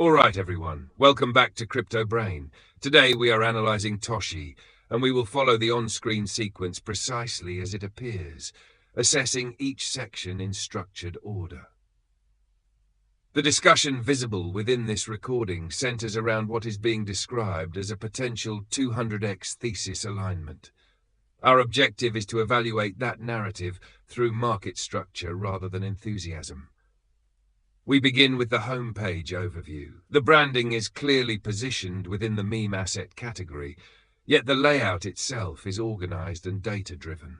All right, everyone. Welcome back to Crypto Brain. Today we are analyzing Toshi, and we will follow the on-screen sequence precisely as it appears, assessing each section in structured order. The discussion visible within this recording centers around what is being described as a potential 200x thesis alignment. Our objective is to evaluate that narrative through market structure rather than enthusiasm. We begin with the homepage overview. The branding is clearly positioned within the meme asset category, yet the layout itself is organized and data-driven.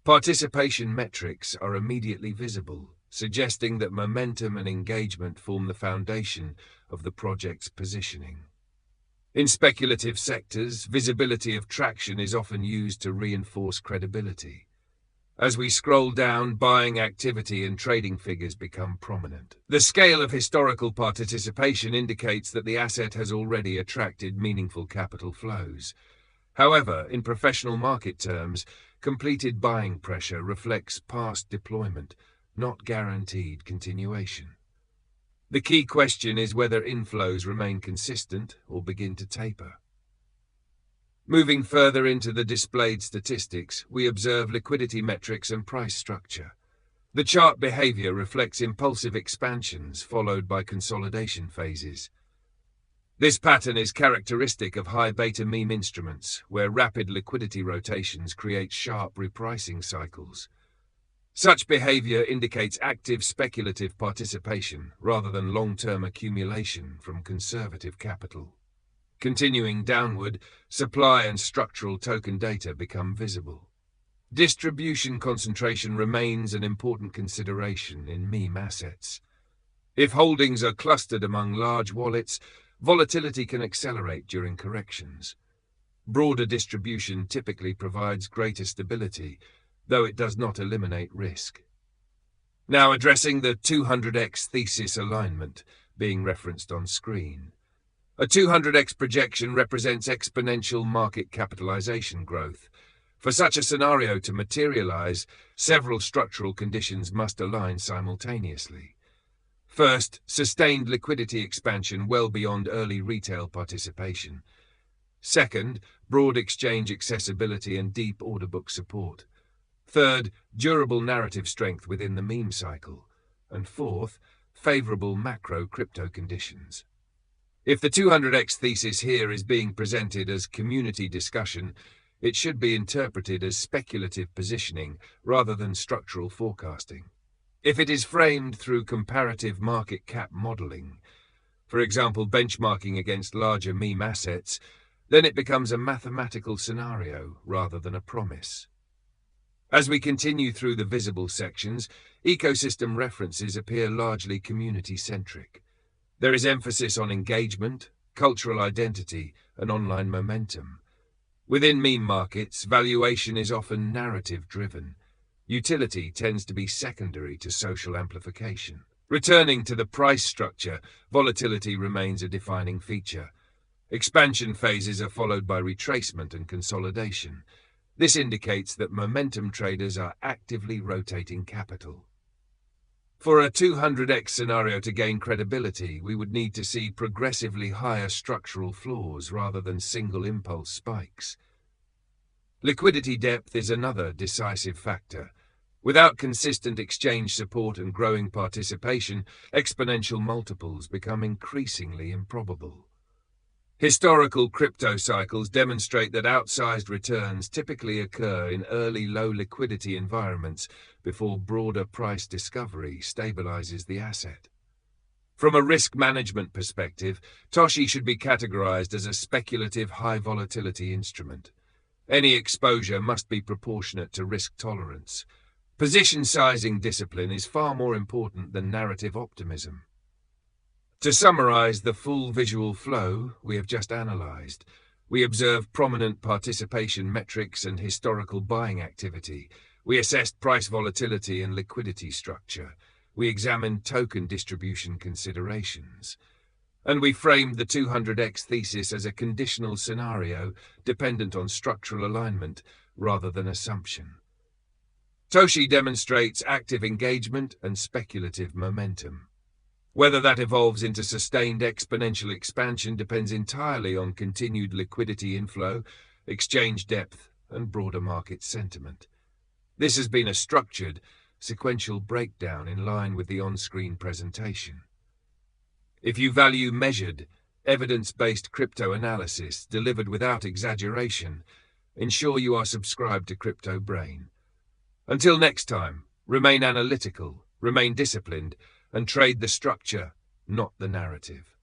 Participation metrics are immediately visible, suggesting that momentum and engagement form the foundation of the project's positioning. In speculative sectors, visibility of traction is often used to reinforce credibility. As we scroll down, buying activity and trading figures become prominent. The scale of historical participation indicates that the asset has already attracted meaningful capital flows. However, in professional market terms, completed buying pressure reflects past deployment, not guaranteed continuation. The key question is whether inflows remain consistent or begin to taper. Moving further into the displayed statistics, we observe liquidity metrics and price structure. The chart behavior reflects impulsive expansions followed by consolidation phases. This pattern is characteristic of high beta meme instruments, where rapid liquidity rotations create sharp repricing cycles. Such behavior indicates active speculative participation rather than long-term accumulation from conservative capital. Continuing downward, supply and structural token data become visible. Distribution concentration remains an important consideration in meme assets. If holdings are clustered among large wallets, volatility can accelerate during corrections. Broader distribution typically provides greater stability, though it does not eliminate risk. Now addressing the 200x thesis alignment being referenced on screen. A 200x projection represents exponential market capitalization growth. For such a scenario to materialize, several structural conditions must align simultaneously. First, sustained liquidity expansion well beyond early retail participation. Second, broad exchange accessibility and deep order book support. Third, durable narrative strength within the meme cycle. And fourth, favorable macro crypto conditions. If the 200x thesis here is being presented as community discussion, it should be interpreted as speculative positioning rather than structural forecasting. If it is framed through comparative market cap modeling, for example benchmarking against larger meme assets, then it becomes a mathematical scenario rather than a promise. As we continue through the visible sections, ecosystem references appear largely community-centric. There is emphasis on engagement, cultural identity, and online momentum. Within meme markets, valuation is often narrative-driven. Utility tends to be secondary to social amplification. Returning to the price structure, volatility remains a defining feature. Expansion phases are followed by retracement and consolidation. This indicates that momentum traders are actively rotating capital. For a 200x scenario to gain credibility, we would need to see progressively higher structural floors rather than single impulse spikes. Liquidity depth is another decisive factor. Without consistent exchange support and growing participation, exponential multiples become increasingly improbable. Historical crypto cycles demonstrate that outsized returns typically occur in early low liquidity environments before broader price discovery stabilizes the asset. From a risk management perspective, Toshi should be categorized as a speculative high volatility instrument. Any exposure must be proportionate to risk tolerance. Position sizing discipline is far more important than narrative optimism. To summarize the full visual flow we have just analyzed, we observed prominent participation metrics and historical buying activity. We assessed price volatility and liquidity structure. We examined token distribution considerations. And we framed the 200x thesis as a conditional scenario dependent on structural alignment rather than assumption. Toshi demonstrates active engagement and speculative momentum. Whether that evolves into sustained exponential expansion depends entirely on continued liquidity inflow, exchange depth, and broader market sentiment. This has been a structured, sequential breakdown in line with the on-screen presentation. If you value measured, evidence-based crypto analysis delivered without exaggeration, ensure you are subscribed to Crypto Brain. Until next time, remain analytical, remain disciplined, and trade the structure, not the narrative.